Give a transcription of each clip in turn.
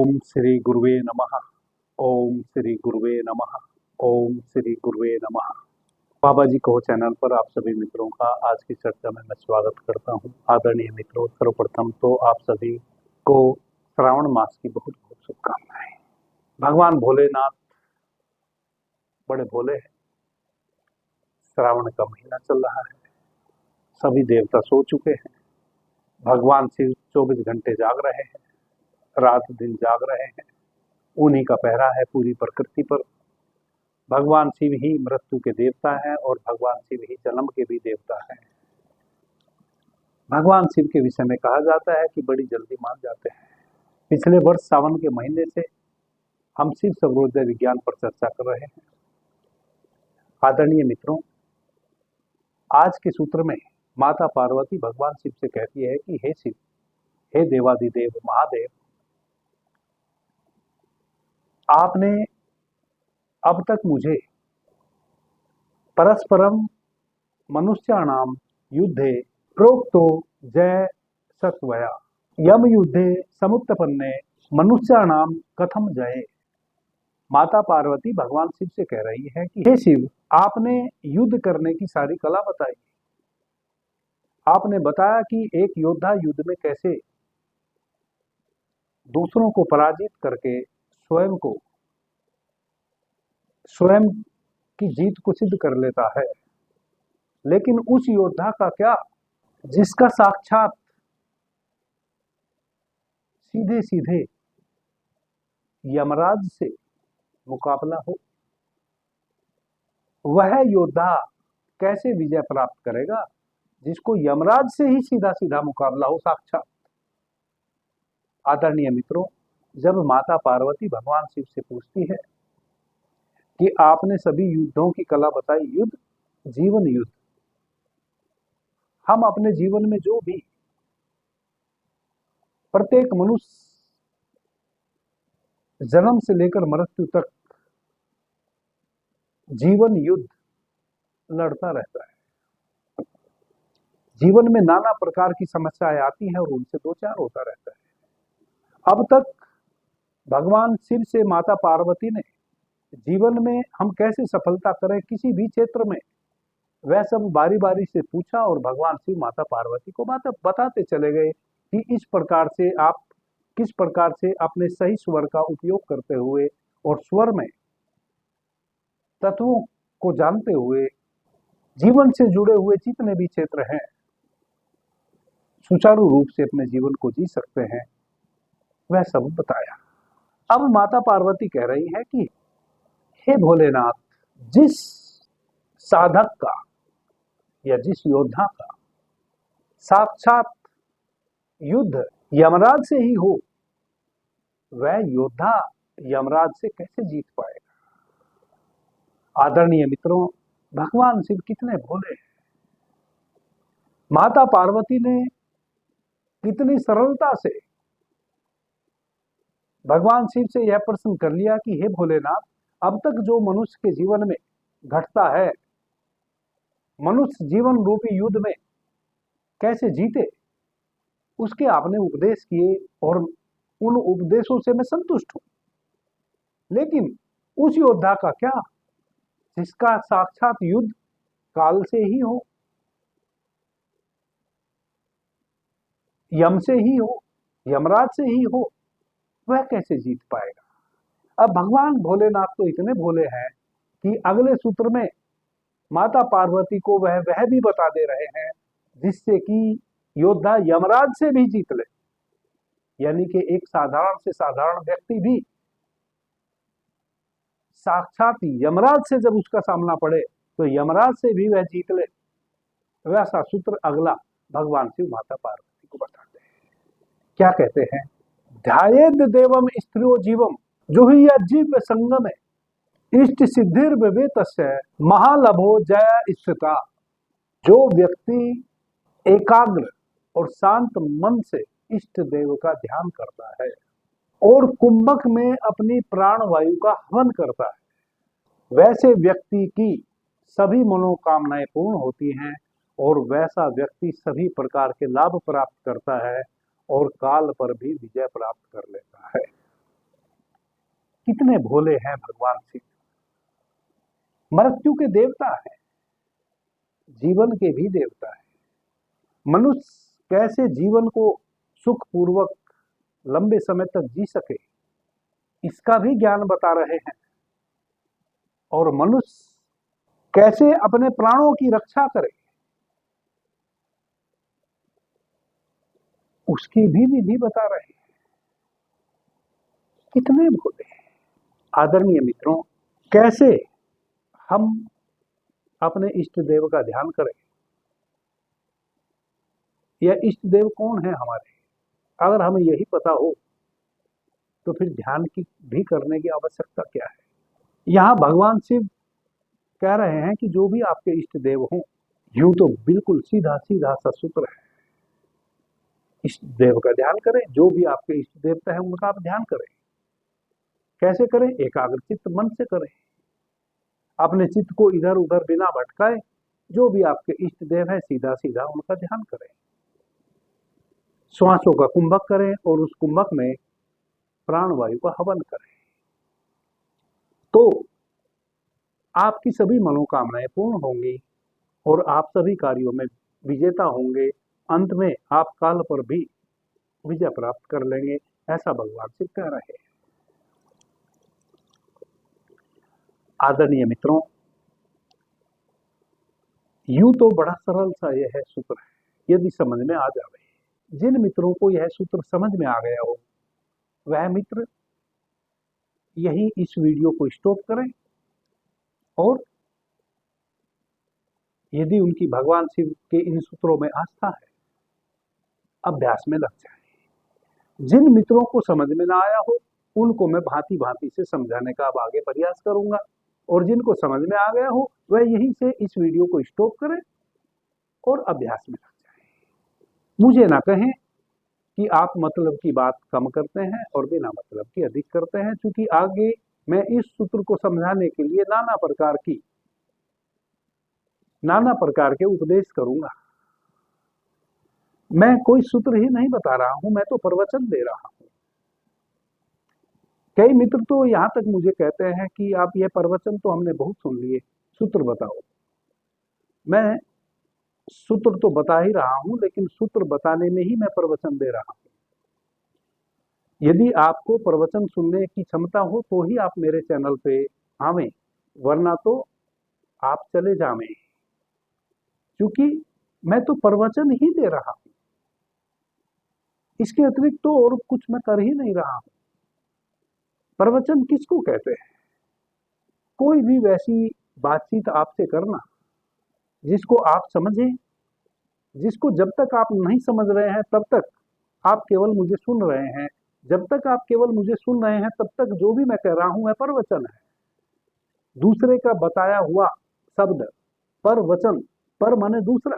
ओम श्री गुरुवे नमः। ओम श्री गुरुवे नमः। ओम श्री गुरुवे नमः। बाबा जी कहो चैनल पर आप सभी मित्रों का आज की चर्चा में मैं स्वागत करता हूं। आदरणीय मित्रों, सर्वप्रथम तो आप सभी को श्रावण मास की बहुत बहुत शुभकामनाएं। भगवान भोलेनाथ बड़े भोले हैं। श्रावण का महीना चल रहा है, सभी देवता सो चुके हैं, भगवान शिव 24 घंटे जाग रहे हैं, रात दिन जाग रहे हैं, उन्हीं का पहरा है पूरी प्रकृति पर। भगवान शिव ही मृत्यु के देवता हैं और भगवान शिव ही जन्म के भी देवता हैं। भगवान शिव के विषय में कहा जाता है कि बड़ी जल्दी मान जाते हैं। पिछले वर्ष सावन के महीने से हम शिव सर्वोदय विज्ञान पर चर्चा कर रहे हैं। आदरणीय मित्रों, आज के सूत्र में माता पार्वती भगवान शिव से कहती है कि हे शिव, हे देवादिदेव महादेव, आपने अब तक मुझे परस्परम मनुष्याणाम युद्धे प्रोक्तो जय सत्वया यम युद्धे समुत्पन्ने मनुष्याणाम कथम जय। माता पार्वती भगवान शिव से कह रही है कि हे शिव, आपने युद्ध करने की सारी कला बताई। आपने बताया कि एक योद्धा युद्ध में कैसे दूसरों को पराजित करके स्वयं की जीत को सिद्ध कर लेता है। लेकिन उस योद्धा का क्या जिसका साक्षात सीधे सीधे यमराज से मुकाबला हो, वह योद्धा कैसे विजय प्राप्त करेगा जिसको यमराज से ही सीधा सीधा मुकाबला हो साक्षात। आदरणीय मित्रों, जब माता पार्वती भगवान शिव से पूछती है कि आपने सभी युद्धों की कला बताई, युद्ध जीवन युद्ध, हम अपने जीवन में जो भी प्रत्येक मनुष्य जन्म से लेकर मृत्यु तक जीवन युद्ध लड़ता रहता है। जीवन में नाना प्रकार की समस्याएं आती हैं और उनसे दो चार होता रहता है। अब तक भगवान शिव से माता पार्वती ने जीवन में हम कैसे सफलता करें किसी भी क्षेत्र में, वह सब बारी बारी से पूछा और भगवान शिव माता पार्वती को बात बताते चले गए कि इस प्रकार से आप किस प्रकार से अपने सही स्वर का उपयोग करते हुए और स्वर में तत्वों को जानते हुए जीवन से जुड़े हुए जितने भी क्षेत्र हैं सुचारू रूप से अपने जीवन को जी सकते हैं, वह सब बताया। अब माता पार्वती कह रही है कि हे भोलेनाथ, जिस साधक का या जिस योद्धा का साक्षात युद्ध यमराज से ही हो, वह योद्धा यमराज से कैसे जीत पाएगा। आदरणीय मित्रों, भगवान शिव कितने भोले हैं। माता पार्वती ने कितनी सरलता से भगवान शिव से यह प्रश्न कर लिया कि हे भोलेनाथ, अब तक जो मनुष्य के जीवन में घटता है, मनुष्य जीवन रूपी युद्ध में कैसे जीते, उसके आपने उपदेश किए और उन उपदेशों से मैं संतुष्ट हूं। लेकिन उस योद्धा का क्या जिसका साक्षात युद्ध काल से ही हो, यम से ही हो, यमराज से ही हो, वह कैसे जीत पाएगा। अब भगवान भोलेनाथ तो इतने भोले हैं कि अगले सूत्र में माता पार्वती को वह भी बता दे रहे हैं जिससे कि योद्धा यमराज से भी जीत ले। यानी कि एक साधारण से साधारण व्यक्ति भी साक्षात यमराज से जब उसका सामना पड़े तो यमराज से भी वह जीत ले। वैसा सूत्र अगला भगवान शिव माता पार्वती को बताते हैं। क्या कहते हैं? ध्यायेद देवम स्त्रियो जीवम जो ही जीव संगम इष्ट सिद्धिर विवेतस्य महालभो जय स्थिता। जो व्यक्ति एकाग्र और शांत मन से इष्ट देव का ध्यान करता है और कुंभक में अपनी प्राण वायु का हवन करता है, वैसे व्यक्ति की सभी मनोकामनाएं पूर्ण होती हैं और वैसा व्यक्ति सभी प्रकार के लाभ प्राप्त करता है और काल पर भी विजय प्राप्त कर लेता है। कितने भोले हैं भगवान शिव। मृत्यु के देवता है, जीवन के भी देवता है। मनुष्य कैसे जीवन को सुखपूर्वक लंबे समय तक जी सके, इसका भी ज्ञान बता रहे हैं। और मनुष्य कैसे अपने प्राणों की रक्षा करे, उसकी भी विधि बता रहे हैं। कितने भोले हैं। आदरणीय मित्रों, कैसे हम अपने इष्ट देव का ध्यान करें, यह इष्ट देव कौन है हमारे, अगर हमें यही पता हो तो फिर ध्यान की भी करने की आवश्यकता क्या है। यहाँ भगवान शिव कह रहे हैं कि जो भी आपके इष्ट देव हों, यूं तो बिल्कुल सीधा सीधा सा सूत्र है, इष्ट देव का ध्यान करें। जो भी आपके इष्ट देवता है उनका आप ध्यान करें। कैसे करें? एकाग्रचित्त मन से करें। अपने चित्त को इधर उधर बिना भटकाए जो भी आपके इष्ट देव है सीधा सीधा उनका ध्यान करें। श्वासों का कुंभक करें और उस कुंभक में प्राणवायु का हवन करें, तो आपकी सभी मनोकामनाएं पूर्ण होंगी और आप सभी कार्यों में विजेता होंगे। अंत में आप काल पर भी विजय प्राप्त कर लेंगे, ऐसा भगवान शिव कह रहे हैं। आदरणीय मित्रों, यूं तो बड़ा सरल सा यह है सूत्र है, यदि समझ में आ जाए। जिन मित्रों को यह सूत्र समझ में आ गया हो, वह मित्र यही इस वीडियो को स्टॉप करें और यदि उनकी भगवान शिव के इन सूत्रों में आस्था है, अभ्यास में लग जाए। जिन मित्रों को समझ में ना आया हो, उनको मैं भांति भांति से समझाने का अब आगे प्रयास करूंगा, और जिनको समझ में आ गया हो वह यहीं से इस वीडियो को स्टॉप करें और अभ्यास में लग जाए। मुझे ना कहें कि आप मतलब की बात कम करते हैं और बिना मतलब की अधिक करते हैं, क्योंकि आगे मैं इस सूत्र को समझाने के लिए नाना प्रकार के उपदेश करूंगा। मैं कोई सूत्र ही नहीं बता रहा हूं, मैं तो प्रवचन दे रहा हूं। कई मित्र तो यहां तक मुझे कहते हैं कि आप ये प्रवचन तो हमने बहुत सुन लिए, सूत्र बताओ। मैं सूत्र तो बता ही रहा हूं, लेकिन सूत्र बताने में ही मैं प्रवचन दे रहा हूं। यदि आपको प्रवचन सुनने की क्षमता हो तो ही आप मेरे चैनल पे आवें, वरना तो आप चले जावें, क्योंकि मैं तो प्रवचन ही दे रहा हूं। इसके अतिरिक्त तो और कुछ मैं कर ही नहीं रहा हूं। प्रवचन किसको कहते हैं? कोई भी वैसी बातचीत आपसे करना जिसको आप समझें, जिसको जब तक आप नहीं समझ रहे हैं तब तक आप केवल मुझे सुन रहे हैं, जब तक आप केवल मुझे सुन रहे हैं तब तक जो भी मैं कह रहा हूं वह प्रवचन है। दूसरे का बताया हुआ शब्द पर वचन, पर माने दूसरा,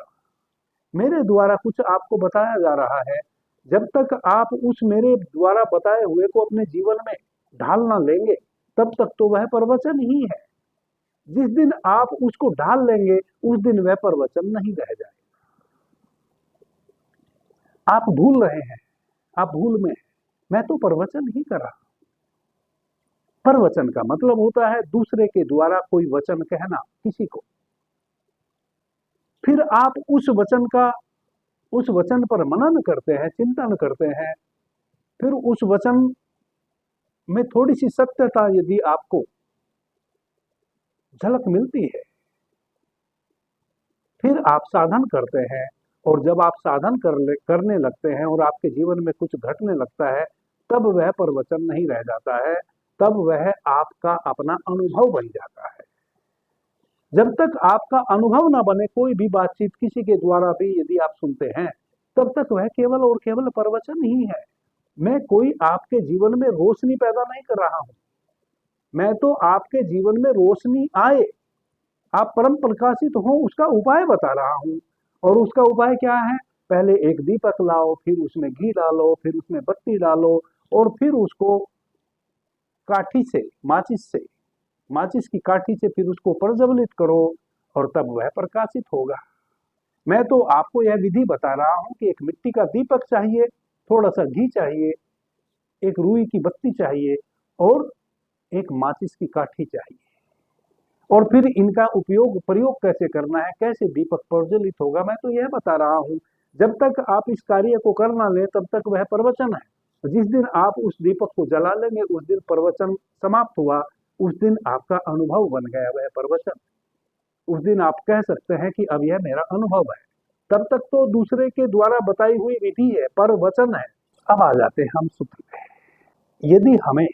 मेरे द्वारा कुछ आपको बताया जा रहा है, जब तक आप उस मेरे द्वारा बताए हुए को अपने जीवन में ढाल ना लेंगे तब तक तो वह प्रवचन ही है। जिस दिन आप उसको ढाल लेंगे उस दिन वह प्रवचन नहीं रह जाएगा। आप भूल रहे हैं, आप भूल में हैं, मैं तो प्रवचन ही कर रहा हूं। प्रवचन का मतलब होता है दूसरे के द्वारा कोई वचन कहना किसी को, फिर आप उस वचन पर मनन करते हैं, चिंतन करते हैं, फिर उस वचन में थोड़ी सी सत्यता यदि आपको झलक मिलती है, फिर आप साधन करते हैं, और जब आप साधन करने लगते हैं और आपके जीवन में कुछ घटने लगता है, तब वह प्रवचन नहीं रह जाता है, तब वह आपका अपना अनुभव बन जाता है। जब तक आपका अनुभव ना बने कोई भी बातचीत किसी के द्वारा भी यदि आप सुनते हैं, तब तक वह केवल और केवल प्रवचन ही है। मैं कोई आपके जीवन में रोशनी पैदा नहीं कर रहा हूं, मैं तो आपके जीवन में रोशनी आए, आप परम प्रकाशित हो, उसका उपाय बता रहा हूं। और उसका उपाय क्या है? पहले एक दीपक लाओ, फिर उसमें घी डालो, फिर उसमें बत्ती डालो, और फिर उसको काठी से, माचिस की काठी से फिर उसको प्रज्वलित करो, और तब वह प्रकाशित होगा। मैं तो आपको यह विधि बता रहा हूं कि एक मिट्टी का दीपक चाहिए, थोड़ा सा घी चाहिए, एक रुई की बत्ती चाहिए, और एक माचिस की काठी चाहिए, और फिर इनका उपयोग प्रयोग कैसे करना है, कैसे दीपक प्रज्वलित होगा, मैं तो यह बता रहा हूं। जब तक आप इस कार्य को कर ना ले तब तक वह प्रवचन है। तो जिस दिन आप उस दीपक को जला लेंगे उस दिन प्रवचन समाप्त हुआ, उस दिन आपका अनुभव बन गया वह प्रवचन। उस दिन आप कह सकते हैं कि अब यह मेरा अनुभव है। तब तक तो दूसरे के द्वारा बताई हुई विधि है, पर वचन है। अब आ जाते हैं हम सूत्र पे। यदि हमें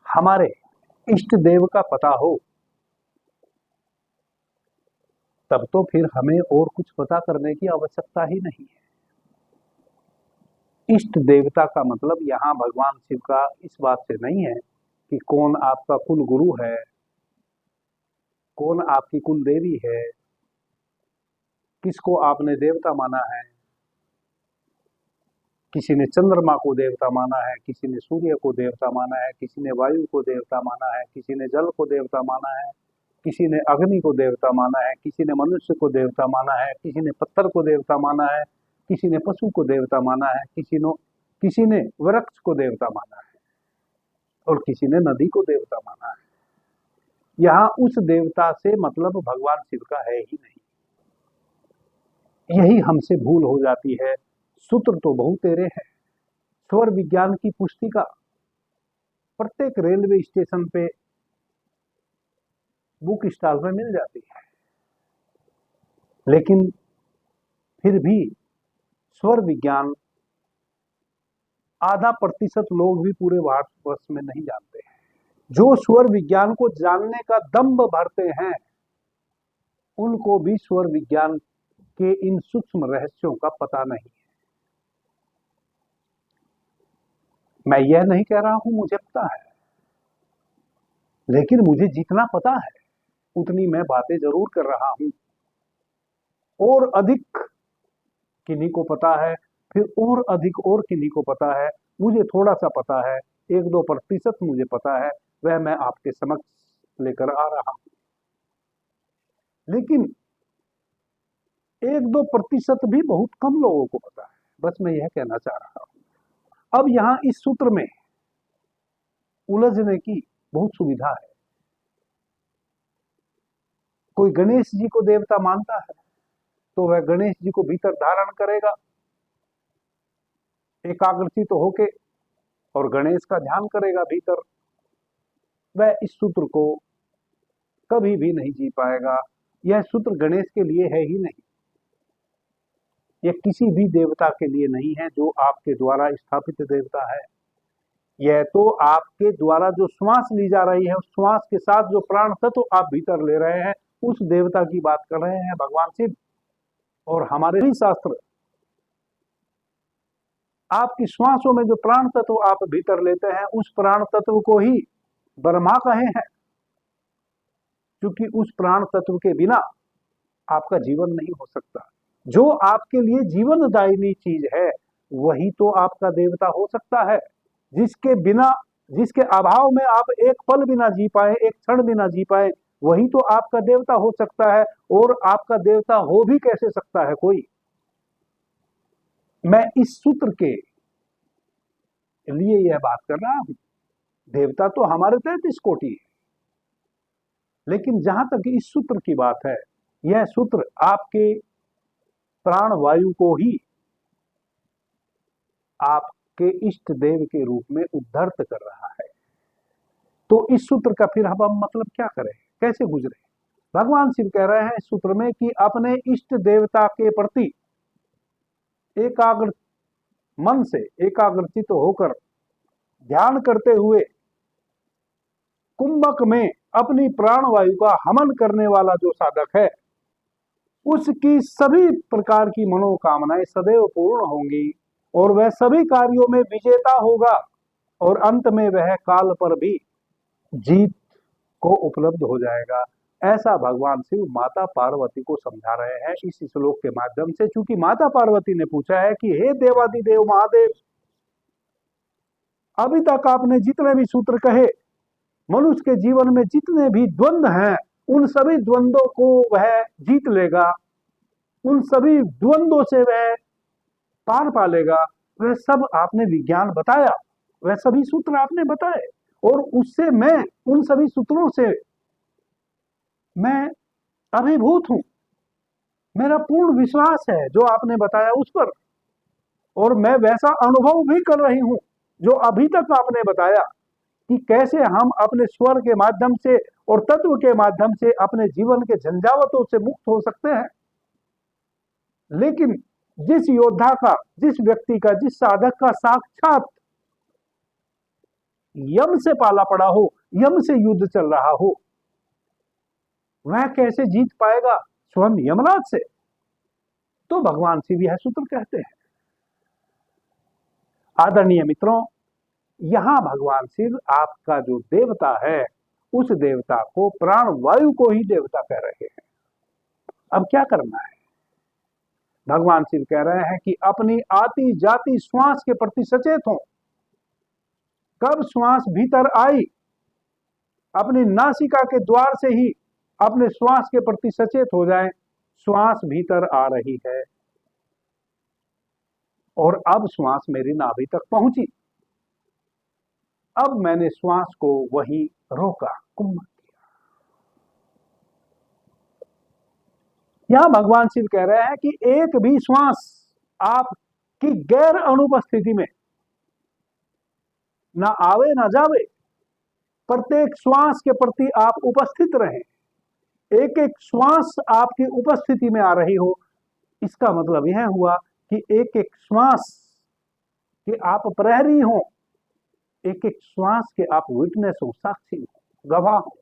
हमारे इष्ट देव का पता हो तब तो फिर हमें और कुछ पता करने की आवश्यकता ही नहीं है। इष्ट देवता का मतलब यहाँ भगवान शिव का इस बात से नहीं है कि कौन आपका कुल गुरु है, कौन आपकी कुल देवी है, किसको आपने देवता माना है। किसी ने चंद्रमा को देवता माना है, किसी ने सूर्य को देवता माना है, किसी ने वायु को देवता माना है, किसी ने जल को देवता माना है, किसी ने अग्नि को देवता माना है, किसी ने मनुष्य को देवता माना है, किसी ने पत्थर को देवता माना है, किसी ने पशु को देवता माना है, किसी ने वृक्ष को देवता माना है, और किसी ने नदी को देवता माना है। यहाँ उस देवता से मतलब भगवान शिव का है ही नहीं। यही हमसे भूल हो जाती है। सूत्र तो बहुत तेरे हैं। स्वर विज्ञान की पुस्तिका प्रत्येक रेलवे स्टेशन पे बुक स्टॉल में मिल जाती है, लेकिन फिर भी स्वर विज्ञान आधा प्रतिशत लोग भी पूरे भारतवर्ष में नहीं जानते हैं। जो स्वर विज्ञान को जानने का दम्भ भरते हैं उनको भी स्वर विज्ञान के इन सूक्ष्म रहस्यों का पता नहीं है। मैं यह नहीं कह रहा हूं मुझे पता है, लेकिन मुझे जितना पता है उतनी मैं बातें जरूर कर रहा हूं। और अधिक किन्हीं को पता है, फिर और अधिक और किन्हीं को पता है। मुझे थोड़ा सा पता है, 1-2% मुझे पता है, वह मैं आपके समक्ष लेकर आ रहा हूं। लेकिन 1-2% भी बहुत कम लोगों को पता है, बस मैं यह कहना चाह रहा हूं। अब यहां इस सूत्र में उलझने की बहुत सुविधा है। कोई गणेश जी को देवता मानता है तो वह गणेश जी को भीतर धारण करेगा एकाग्रचित होके, और गणेश का ध्यान करेगा भीतर। वह इस सूत्र को कभी भी नहीं जी पाएगा। यह सूत्र गणेश के लिए है ही नहीं, यह किसी भी देवता के लिए नहीं है जो आपके द्वारा स्थापित देवता है। यह तो आपके द्वारा जो श्वास ली जा रही है, उस श्वास के साथ जो प्राण तत्व आप भीतर ले रहे हैं, उस देवता की बात कर रहे हैं भगवान शिव। और हमारे भी शास्त्र आपकी श्वासों में जो प्राण तत्व आप भीतर लेते हैं उस प्राण तत्व को ही ब्रह्मा कहे हैं, क्योंकि उस प्राण तत्व के बिना आपका जीवन नहीं हो सकता। जो आपके लिए जीवनदायिनी चीज है वही तो आपका देवता हो सकता है। जिसके बिना, जिसके अभाव में आप एक पल बिना जी पाए, एक क्षण बिना जी पाए, वही तो आपका देवता हो सकता है। और आपका देवता हो भी कैसे सकता है कोई। मैं इस सूत्र के लिए यह बात कर रहा हूं। देवता तो हमारे 33 कोटि है, लेकिन जहां तक इस सूत्र की बात है, यह सूत्र आपके प्राण वायु को ही आपके इष्ट देव के रूप में उद्धर्त कर रहा है। तो इस सूत्र का फिर हम मतलब क्या करें, कैसे गुजरे। भगवान शिव कह रहे हैं इस सूत्र में कि अपने इष्ट देवता के प्रति एकाग्र मन से एकाग्रचित होकर ध्यान करते हुए कुंभक में अपनी प्राण वायु का हवन करने वाला जो साधक है उसकी सभी प्रकार की मनोकामनाएं सदैव पूर्ण होंगी और वह सभी कार्यों में विजेता होगा, और अंत में वह काल पर भी जीत को उपलब्ध हो जाएगा। ऐसा भगवान शिव माता पार्वती को समझा रहे हैं इस श्लोक के माध्यम से। चूंकि माता पार्वती ने पूछा है कि हे देवादिदेव महादेव, अभी तक आपने जितने भी सूत्र कहे, मनुष्य के जीवन में जितने भी द्वंद्व हैं उन सभी द्वंद्वों को वह जीत लेगा, उन सभी द्वंद्वों से वह पार पालेगा। वह सब आपने विज्ञान बताया, वह सभी सूत्र आपने बताए, और उससे मैं उन सभी सूत्रों से मैं अभिभूत हूं। मेरा पूर्ण विश्वास है जो आपने बताया उस पर, और मैं वैसा अनुभव भी कर रही हूं जो अभी तक आपने बताया कि कैसे हम अपने स्वर के माध्यम से और तत्व के माध्यम से अपने जीवन के झंझावतों से मुक्त हो सकते हैं। लेकिन जिस योद्धा का, जिस व्यक्ति का, जिस साधक का साक्षात यम से पाला पड़ा हो, यम से युद्ध चल रहा हो, वह कैसे जीत पाएगा स्वयं यमराज से? तो भगवान शिव यह सूत्र कहते हैं। आदरणीय मित्रों, यहां भगवान शिव आपका जो देवता है, उस देवता को प्राण वायु को ही देवता कह रहे हैं। अब क्या करना है? भगवान शिव कह रहे हैं कि अपनी आती जाती श्वास के प्रति सचेत हो। कब श्वास भीतर आई, अपनी नासिका के द्वार से ही अपने श्वास के प्रति सचेत हो जाएं। श्वास भीतर आ रही है और अब श्वास मेरी नाभि तक पहुंची। अब मैंने श्वास को वहीं रोका, कुंभक किया। यहां भगवान शिव कह रहे हैं कि एक भी श्वास आपकी गैर अनुपस्थिति में ना आवे ना जावे, प्रत्येक श्वास के प्रति आप उपस्थित रहें। एक एक श्वास आपकी उपस्थिति में आ रही हो, इसका मतलब यह हुआ कि एक एक श्वास के आप प्रहरी हो, एक एक श्वास के आप विटनेस हो, साक्षी हो, गवाह हो।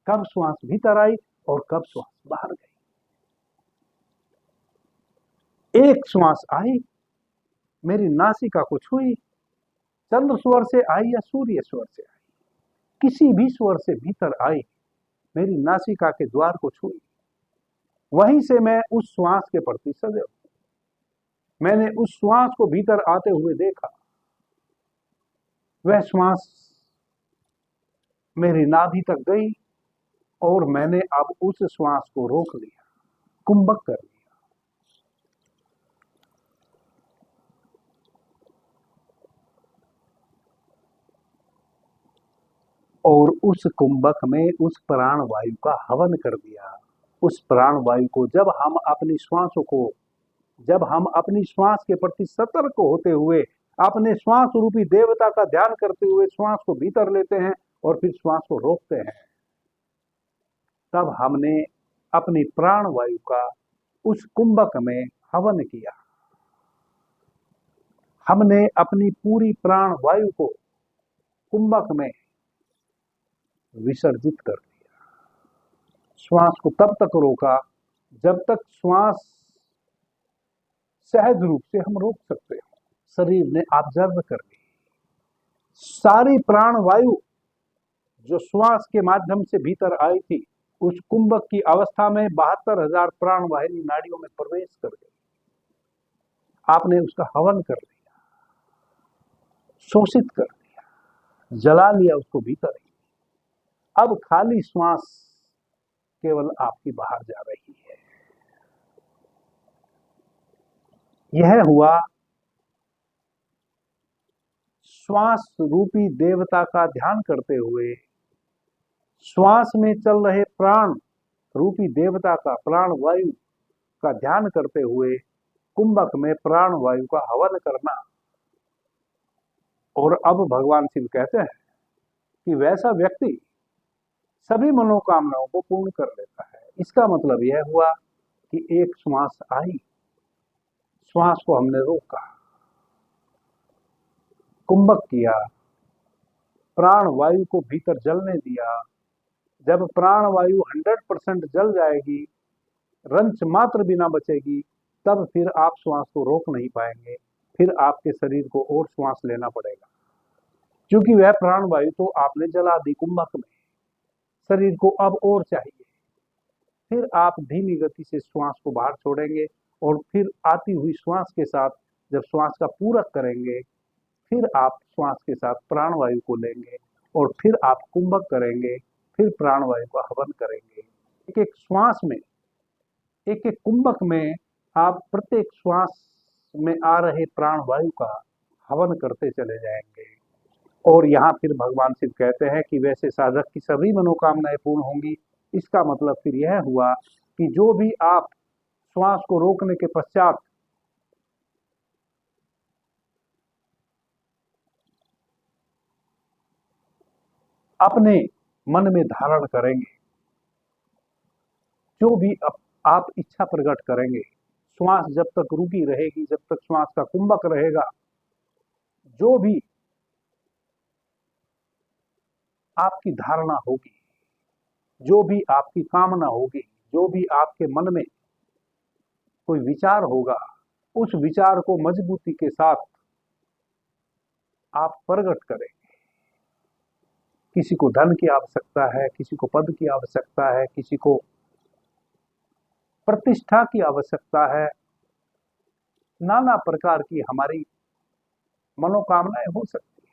कब श्वास भीतर आई और कब श्वास बाहर गई। एक श्वास आई, मेरी नासिका को छुई, चंद्र स्वर से आई या सूर्य स्वर से आई, किसी भी स्वर से भीतर आई, मेरी नासिका के द्वार को छुई। वहीं से मैं उस श्वास के प्रति सजग, मैंने उस श्वास को भीतर आते हुए देखा। वह श्वास मेरी नाभि तक गई और मैंने अब उस श्वास को रोक लिया, कुंभक कर लिया। और उस कुंभक में उस प्राण वायु का हवन कर दिया। उस प्राण वायु को जब हम अपनी श्वास के प्रति सतर्क होते हुए, अपने श्वास रूपी देवता का ध्यान करते हुए श्वास को भीतर लेते हैं और फिर श्वास को रोकते हैं, तब हमने अपनी प्राण वायु का उस कुंभक में हवन किया। हमने अपनी पूरी प्राण वायु को कुंभक में विसर्जित कर दिया। श्वास को तब तक रोका जब तक श्वास सहज रूप से हम रोक सकते हो। शरीर ने ऑब्जर्व कर ली। सारी प्राण वायु जो श्वास के माध्यम से भीतर आई थी, उस कुंभक की अवस्था में 72,000 प्राण वाहिनी नाड़ियों में प्रवेश कर गई। आपने उसका हवन कर दिया, शोषित कर दिया, जला लिया उसको भीतर ही। अब खाली श्वास केवल आपकी बाहर जा रही है। यह हुआ श्वास रूपी देवता का ध्यान करते हुए, श्वास में चल रहे प्राण रूपी देवता का, प्राण वायु का ध्यान करते हुए कुंभक में प्राण वायु का हवन करना। और अब भगवान शिव कहते हैं कि वैसा व्यक्ति सभी मनोकामनाओं को पूर्ण कर लेता है। इसका मतलब यह हुआ कि एक श्वास आई, श्वास को हमने रोका, कुंभक किया, प्राण वायु को भीतर जलने दिया। जब प्राण वायु 100% जल जाएगी, रंच मात्र भी ना बचेगी, तब फिर आप श्वास को रोक नहीं पाएंगे। फिर आपके शरीर को और श्वास लेना पड़ेगा, क्योंकि वह प्राण वायु तो आपने जला दी कुंभक में। शरीर को अब और चाहिए। फिर आप धीमी गति से श्वास को बाहर छोड़ेंगे और फिर आती हुई श्वास के साथ जब श्वास का पूरक करेंगे, फिर आप श्वास के साथ प्राण वायु को लेंगे और फिर आप कुंभक करेंगे, फिर प्राण वायु का हवन करेंगे। एक एक श्वास में, एक एक कुंभक में आप प्रत्येक श्वास में आ रहे प्राण वायु का हवन करते चले जाएंगे और यहाँ फिर भगवान शिव कहते हैं कि वैसे साधक की सभी मनोकामनाएं पूर्ण होंगी। इसका मतलब फिर यह हुआ कि जो भी आप श्वास को रोकने के पश्चात अपने मन में धारण करेंगे, जो भी आप इच्छा प्रकट करेंगे, श्वास जब तक रुकी रहेगी, जब तक श्वास का कुंभक रहेगा, जो भी आपकी धारणा होगी, जो भी आपकी कामना होगी, जो भी आपके मन में कोई विचार होगा, उस विचार को मजबूती के साथ आप प्रकट करें। किसी को धन की आवश्यकता है, किसी को पद की आवश्यकता है, किसी को प्रतिष्ठा की आवश्यकता है, नाना प्रकार की हमारी मनोकामनाएं हो सकती है।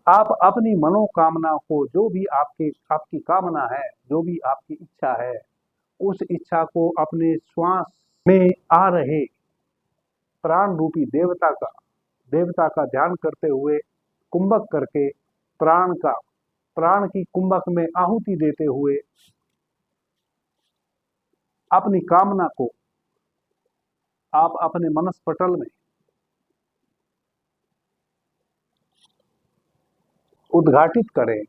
आप अपनी मनोकामना को, जो भी आपकी कामना है, जो भी आपकी इच्छा है, उस इच्छा को अपने श्वास में आ रहे प्राण रूपी देवता का ध्यान करते हुए कुंभक करके प्राण की कुंभक में आहुति देते हुए अपनी कामना को आप अपने मनस्पटल में उद्घाटित करें।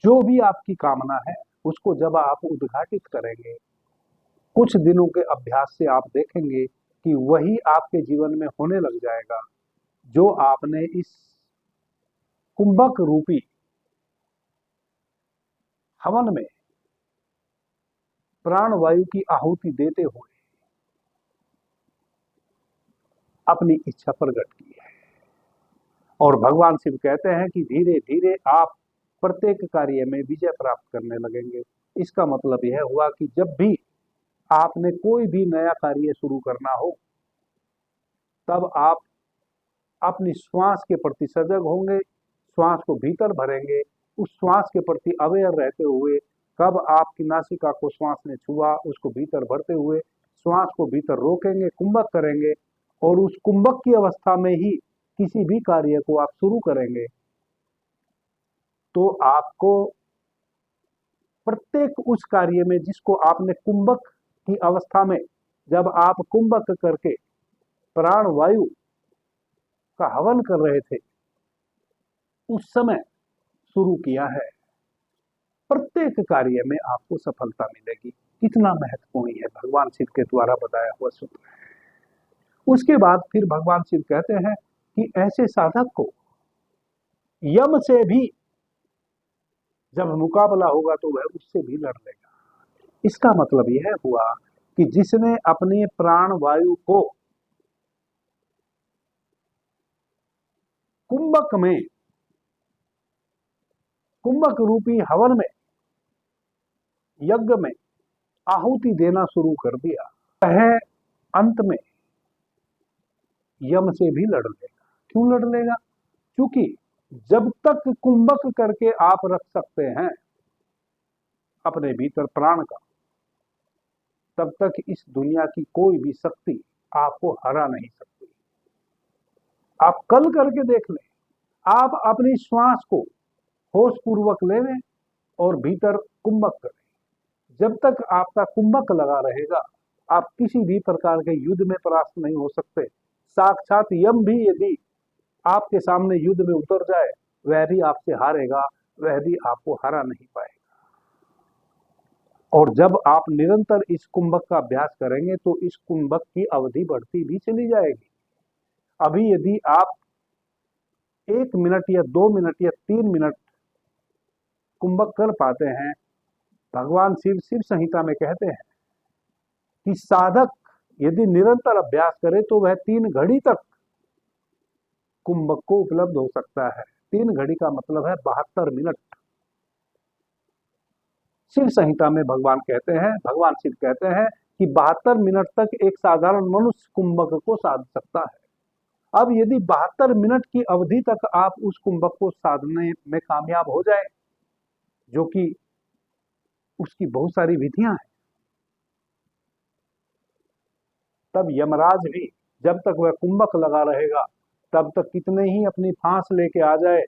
जो भी आपकी कामना है उसको जब आप उद्घाटित करेंगे, कुछ दिनों के अभ्यास से आप देखेंगे कि वही आपके जीवन में होने लग जाएगा जो आपने इस कुंभक रूपी हवन में प्राण वायु की आहुति देते हुए अपनी इच्छा प्रकट की है। और भगवान शिव कहते हैं कि धीरे धीरे आप प्रत्येक कार्य में विजय प्राप्त करने लगेंगे। इसका मतलब यह हुआ कि जब भी आपने कोई भी नया कार्य शुरू करना हो, तब आप अपनी श्वास के प्रति सजग होंगे, श्वास को भीतर भरेंगे, उस श्वास के प्रति अवेयर रहते हुए कब आपकी नासिका को श्वास ने छुआ, उसको भीतर भरते हुए श्वास को भीतर रोकेंगे, कुंभक करेंगे, और उस कुंभक की अवस्था में ही किसी भी कार्य को आप शुरू करेंगे तो आपको प्रत्येक उस कार्य में जिसको आपने कुंभक की अवस्था में, जब आप कुंभक करके प्राण वायु का हवन कर रहे थे, उस समय शुरू किया है, प्रत्येक कार्य में आपको सफलता मिलेगी। कितना महत्वपूर्ण है भगवान शिव के द्वारा बताया हुआ सूत्र है। उसके बाद फिर भगवान शिव कहते हैं कि ऐसे साधक को यम से भी जब मुकाबला होगा तो वह उससे भी लड़ लेगा। इसका मतलब यह हुआ कि जिसने अपने प्राण वायु को कुंभक रूपी हवन में, यज्ञ में आहुति देना शुरू कर दिया, वह अंत में यम से भी लड़ लेगा। क्यों लड़ लेगा? क्योंकि जब तक कुंभक करके आप रख सकते हैं अपने भीतर प्राण का, तब तक इस दुनिया की कोई भी शक्ति आपको हरा नहीं सकती। आप कल करके देख लें, आप अपनी श्वास को होश पूर्वक ले लें और भीतर कुंभक करें। जब तक आपका कुंभक लगा रहेगा, आप किसी भी प्रकार के युद्ध में परास्त नहीं हो सकते। साक्षात यम भी यदि आपके सामने युद्ध में उतर जाए, वह भी आपसे हारेगा, वह भी आपको हरा नहीं पाएगा। और जब आप निरंतर इस कुंभक का अभ्यास करेंगे तो इस कुंभक की अवधि बढ़ती भी चली जाएगी। अभी यदि आप 1 मिनट या 2 मिनट या 3 मिनट कुंभक कर पाते हैं, भगवान शिव संहिता में कहते हैं कि साधक यदि निरंतर अभ्यास करे तो वह 3 घड़ी तक कुंभक को उपलब्ध हो सकता है। 3 घड़ी का मतलब है 72 मिनट। शिव संहिता में भगवान शिव कहते हैं कि 72 मिनट तक एक साधारण मनुष्य कुंभक को साध सकता है। अब यदि 72 मिनट की अवधि तक आप उस कुंभक को साधने में कामयाब हो जाए, जो कि उसकी बहुत सारी विधियां हैं, तब यमराज भी जब तक वह कुंभक लगा रहेगा तब तक कितने ही अपनी फांस लेके आ जाए,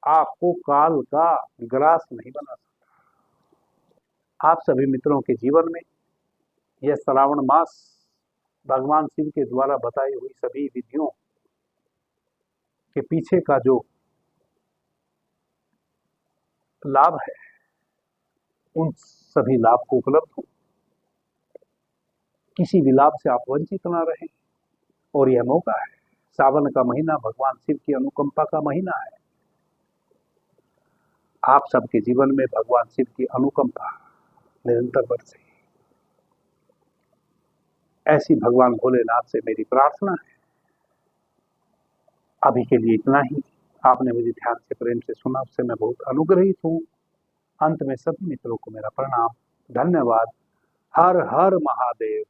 आपको काल का ग्रास नहीं बना सकता। आप सभी मित्रों के जीवन में यह श्रावण मास भगवान शिव के द्वारा बताई हुई सभी विधियों के पीछे का जो लाभ है, उन सभी लाभ को उपलब्ध हो, किसी भी लाभ से आप वंचित ना रहें। और यह मौका है, सावन का महीना भगवान शिव की अनुकंपा का महीना है। आप सबके जीवन में भगवान शिव की अनुकंपा निरंतर बरसे, ऐसी भगवान भोलेनाथ से मेरी प्रार्थना है। अभी के लिए इतना ही। आपने मुझे ध्यान से प्रेम से सुना, उससे मैं बहुत अनुग्रहित हूँ। अंत में सभी मित्रों को मेरा प्रणाम, धन्यवाद। हर हर महादेव।